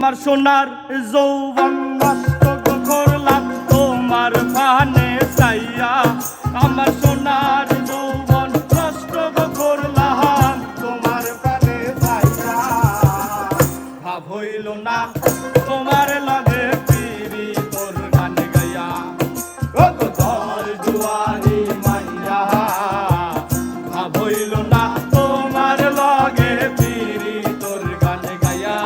আমার সোনার যৌবন নষ্ট করলাম তোমার পানে চাইয়া। আমার সোনার যৌবন নষ্ট করলাম তোমার পানে চাইয়া। ভাব হইল না তোমার লগে পিরি তোর গান গাইয়া। ও গো তোর জুয়ারি মাইয়া, ভাব হইল না তোমার লগে পিরি তোর গান গাইয়া।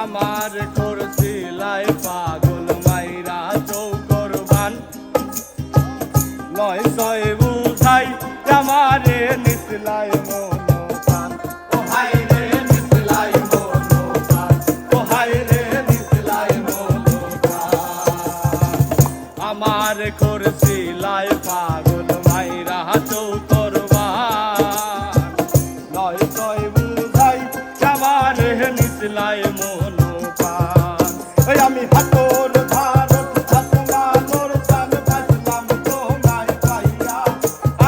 আমার করছিলাই পাগল মাইরা চৌকরবান, নয় ছয় বুঝাই আমারে নিসলাই মনোপ্রাণ। ও হায় রে নিসলাই মনোপ্রাণ, ও হায় রে নিসলাই মনোপ্রাণ। আমার করছিলাই পাগল মাইরা চৌকরবান, নয় ছয় বুঝাই আমারে নিসলাই মনোপ্রাণ। আমি হাতর ধারত আসমানোর চান পাইলাম তোমায় পাইয়া।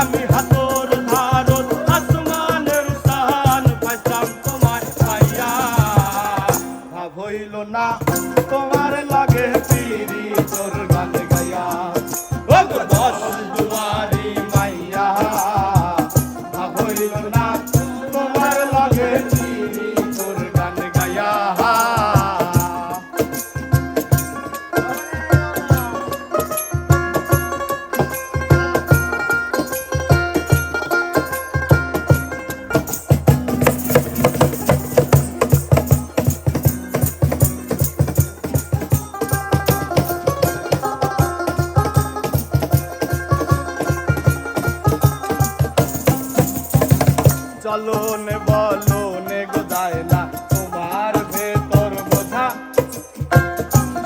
আমি হাতর ধারত আসমানের চান পাইলাম তোমায় পাইয়া। ভাব হইল না তোমার লাগে পিরি তোর গান গাইয়া। ও গো দশ দুয়ারি মাইয়া, ভাব হইল না তোমার লাগে পিরি তোর গান গাইয়া। চলন বলনে গোদায় না তোমার ভেতর বোঝা,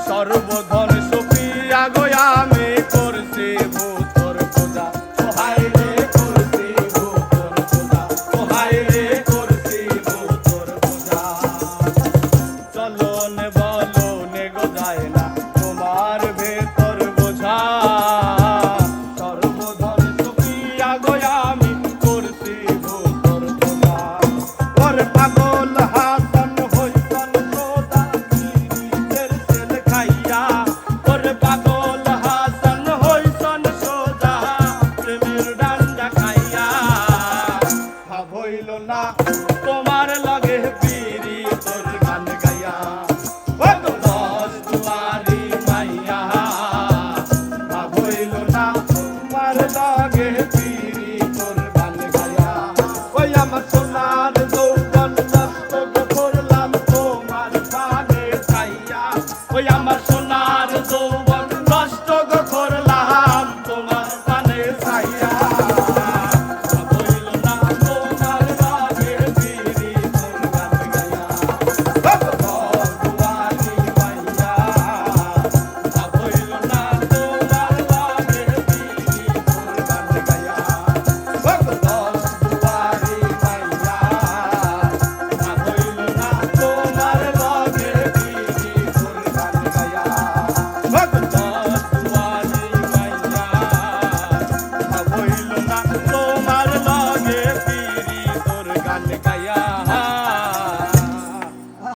সর্বধন সুপিয়া গো আমি